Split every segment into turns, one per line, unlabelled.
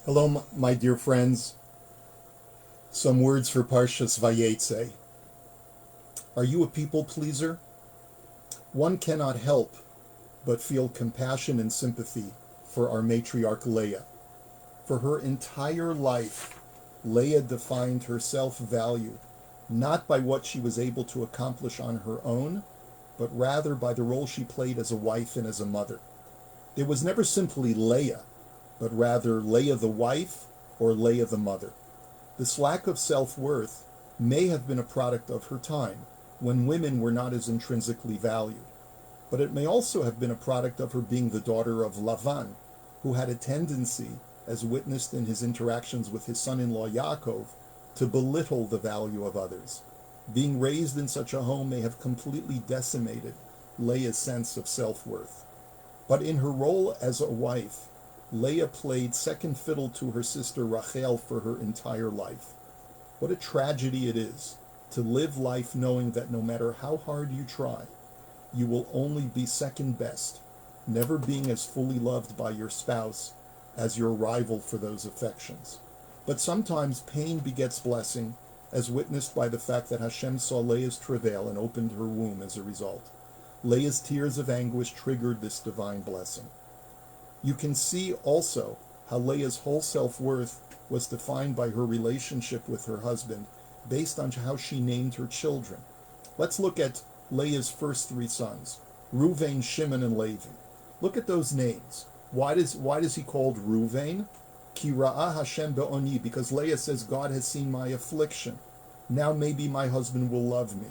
Hello, my dear friends. Some words for Parshas Vayetzei. Are you a people pleaser? One cannot help but feel compassion and sympathy for our matriarch Leah. For her entire life, Leah defined her self-value not by what she was able to accomplish on her own, but rather by the role she played as a wife and as a mother. It was never simply Leah, but rather Leah the wife or Leah the mother. This lack of self-worth may have been a product of her time, when women were not as intrinsically valued. But it may also have been a product of her being the daughter of Lavan, who had a tendency, as witnessed in his interactions with his son-in-law Yaakov, to belittle the value of others. Being raised in such a home may have completely decimated Leah's sense of self-worth. But in her role as a wife, Leah played second fiddle to her sister Rachel for her entire life. What a tragedy it is to live life knowing that no matter how hard you try, you will only be second best, never being as fully loved by your spouse as your rival for those affections. But sometimes pain begets blessing, as witnessed by the fact that Hashem saw Leah's travail and opened her womb as a result. Leah's tears of anguish triggered this divine blessing. You can see also how Leah's whole self-worth was defined by her relationship with her husband based on how she named her children. Let's look at Leah's first three sons, Reuven, Shimon, and Levi. Look at those names. Why does he called Reuven? Ki ra'ah Hashem be'oni, because Leah says, God has seen my affliction. Now maybe my husband will love me.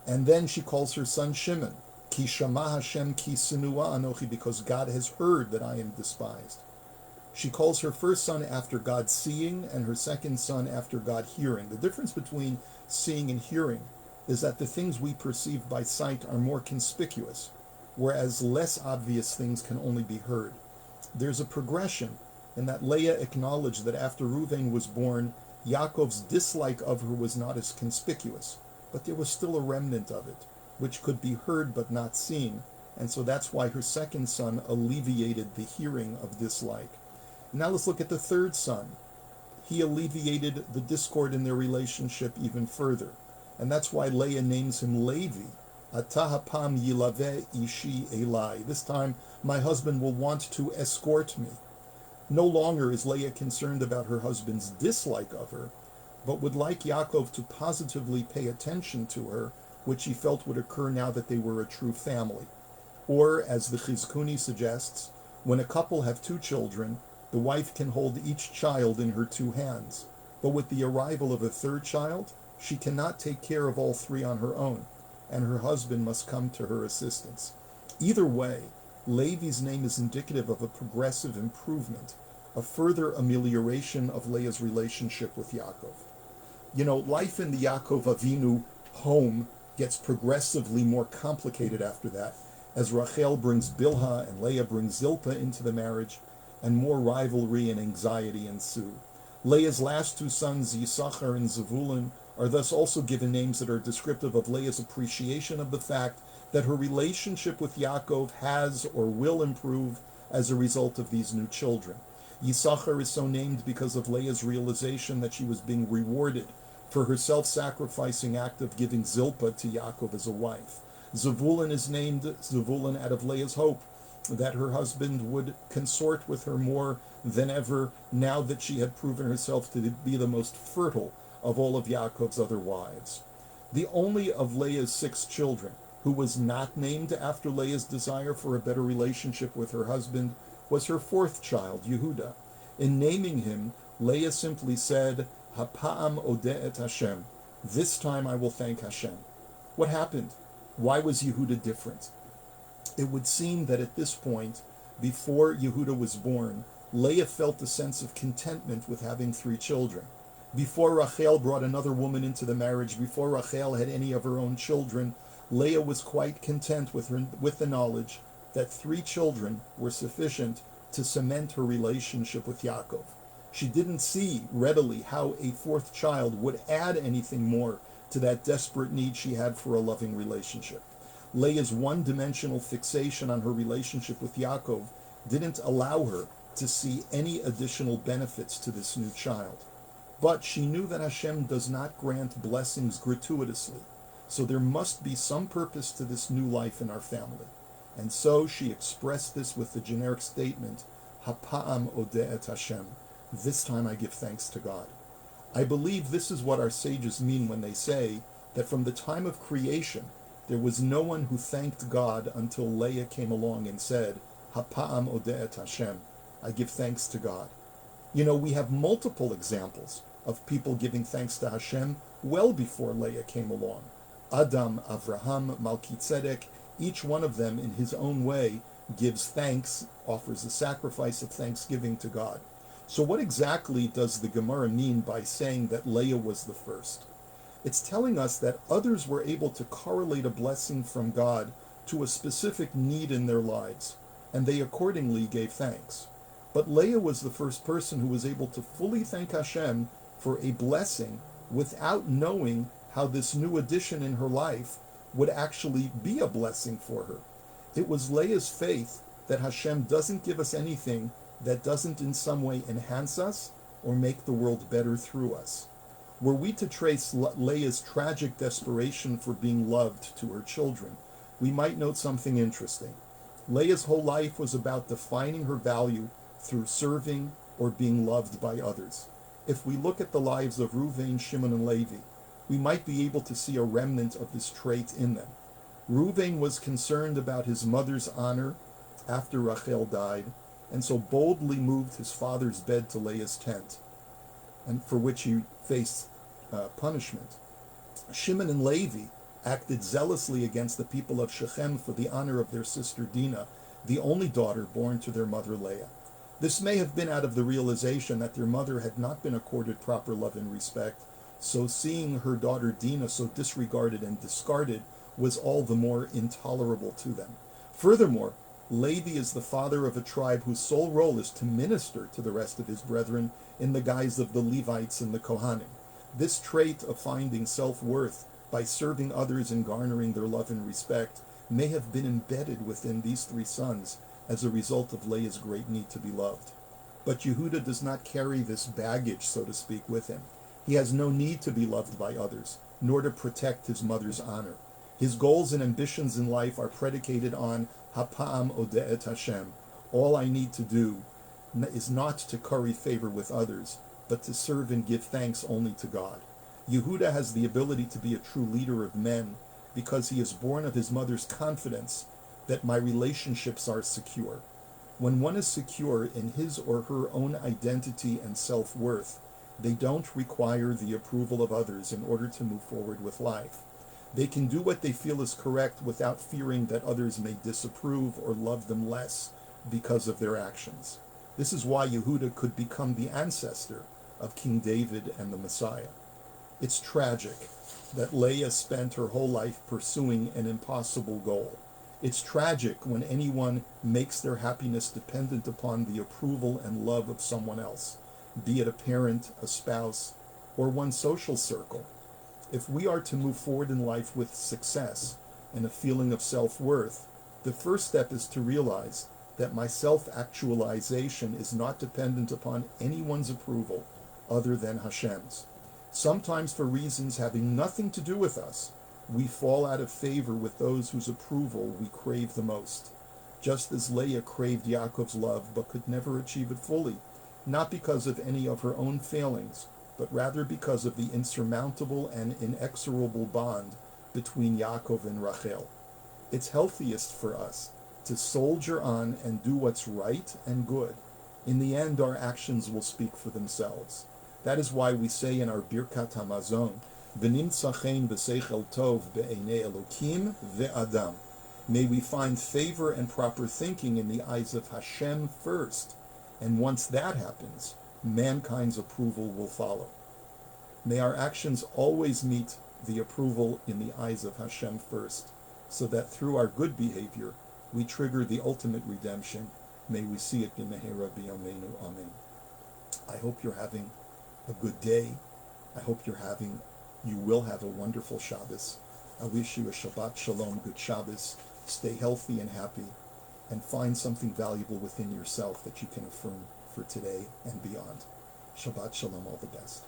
And then she calls her son Shimon. Ki shama Hashem ki sinua anochi, because God has heard that I am despised. She calls her first son after God seeing and her second son after God hearing. The difference between seeing and hearing is that the things we perceive by sight are more conspicuous, whereas less obvious things can only be heard. There's a progression in that Leah acknowledged that after Reuven was born, Yaakov's dislike of her was not as conspicuous, but there was still a remnant of it, which could be heard but not seen, and so that's why her second son alleviated the hearing of dislike. Now let's look at the third son. He alleviated the discord in their relationship even further, and that's why Leah names him Levi. Ata hapam yilaveh ishi elai. This time my husband will want to escort me. No longer is Leah concerned about her husband's dislike of her, but would like Yaakov to positively pay attention to her, which she felt would occur now that they were a true family. Or, as the Chizkuni suggests, when a couple have two children, the wife can hold each child in her two hands. But with the arrival of a third child, she cannot take care of all three on her own, and her husband must come to her assistance. Either way, Levi's name is indicative of a progressive improvement, a further amelioration of Leah's relationship with Yaakov. You know, life in the Yaakov Avinu home gets progressively more complicated after that, as Rachel brings Bilhah and Leah brings Zilpah into the marriage, and more rivalry and anxiety ensue. Leah's last two sons, Yisachar and Zevulun, are thus also given names that are descriptive of Leah's appreciation of the fact that her relationship with Yaakov has or will improve as a result of these new children. Yisachar is so named because of Leah's realization that she was being rewarded for her self-sacrificing act of giving Zilpah to Yaakov as a wife. Zevulun is named Zevulun out of Leah's hope that her husband would consort with her more than ever now that she had proven herself to be the most fertile of all of Yaakov's other wives. The only of Leah's 6 children who was not named after Leah's desire for a better relationship with her husband was her 4th child, Yehuda. In naming him, Leah simply said, Hapa'am odeh et Hashem. This time I will thank Hashem. What happened? Why was Yehuda different? It would seem that at this point, before Yehuda was born, Leah felt a sense of contentment with having 3 children. Before Rachel brought another woman into the marriage, before Rachel had any of her own children, Leah was quite content with the knowledge that 3 children were sufficient to cement her relationship with Yaakov. She didn't see readily how a 4th child would add anything more to that desperate need she had for a loving relationship. Leah's one-dimensional fixation on her relationship with Yaakov didn't allow her to see any additional benefits to this new child. But she knew that Hashem does not grant blessings gratuitously, so there must be some purpose to this new life in our family. And so she expressed this with the generic statement, Hapa'am odeh et Hashem. This time I give thanks to God. I believe this is what our sages mean when they say that from the time of creation, there was no one who thanked God until Leah came along and said, Hapa'am odeh et Hashem. I give thanks to God. You know, we have multiple examples of people giving thanks to Hashem well before Leah came along. Adam, Avraham, Melchizedek, each one of them in his own way gives thanks, offers a sacrifice of thanksgiving to God. So what exactly does the Gemara mean by saying that Leah was the first? It's telling us that others were able to correlate a blessing from God to a specific need in their lives, and they accordingly gave thanks. But Leah was the first person who was able to fully thank Hashem for a blessing without knowing how this new addition in her life would actually be a blessing for her. It was Leah's faith that Hashem doesn't give us anything that doesn't in some way enhance us or make the world better through us. Were we to trace Leah's tragic desperation for being loved to her children, we might note something interesting. Leah's whole life was about defining her value through serving or being loved by others. If we look at the lives of Reuven, Shimon, and Levi, we might be able to see a remnant of this trait in them. Reuven was concerned about his mother's honor after Rachel died, and so boldly moved his father's bed to Leah's tent, and for which he faced punishment. Shimon and Levi acted zealously against the people of Shechem for the honor of their sister Dinah, the only daughter born to their mother Leah. This may have been out of the realization that their mother had not been accorded proper love and respect, so seeing her daughter Dinah so disregarded and discarded was all the more intolerable to them. Furthermore, Levi is the father of a tribe whose sole role is to minister to the rest of his brethren in the guise of the Levites and the Kohanim. This trait of finding self-worth by serving others and garnering their love and respect may have been embedded within these three sons as a result of Leah's great need to be loved. But Yehuda does not carry this baggage, so to speak, with him. He has no need to be loved by others, nor to protect his mother's honor. His goals and ambitions in life are predicated on Hapa'am odeh et Hashem. All I need to do is not to curry favor with others, but to serve and give thanks only to God. Yehuda has the ability to be a true leader of men because he is born of his mother's confidence that my relationships are secure. When one is secure in his or her own identity and self-worth, they don't require the approval of others in order to move forward with life. They can do what they feel is correct without fearing that others may disapprove or love them less because of their actions. This is why Yehuda could become the ancestor of King David and the Messiah. It's tragic that Leah spent her whole life pursuing an impossible goal. It's tragic when anyone makes their happiness dependent upon the approval and love of someone else, be it a parent, a spouse, or one's social circle. If we are to move forward in life with success and a feeling of self-worth, the first step is to realize that my self-actualization is not dependent upon anyone's approval other than Hashem's. Sometimes for reasons having nothing to do with us, we fall out of favor with those whose approval we crave the most. Just as Leah craved Yaakov's love but could never achieve it fully, not because of any of her own failings, but rather because of the insurmountable and inexorable bond between Yaakov and Rachel. It's healthiest for us to soldier on and do what's right and good. In the end, our actions will speak for themselves. That is why we say in our Birkat HaMazon, V'nimtza chen v'seichel tov be'einei Elokim ve'adam. May we find favor and proper thinking in the eyes of Hashem first, and once that happens, mankind's approval will follow. May our actions always meet the approval in the eyes of Hashem first, so that through our good behavior, we trigger the ultimate redemption. May we see it b'mehera b'yameinu. Amen. I hope you're having a good day. I hope you will have a wonderful Shabbos. I wish you a Shabbat Shalom, good Shabbos. Stay healthy and happy. and find something valuable within yourself that you can affirm for today and beyond. Shabbat Shalom, all the best.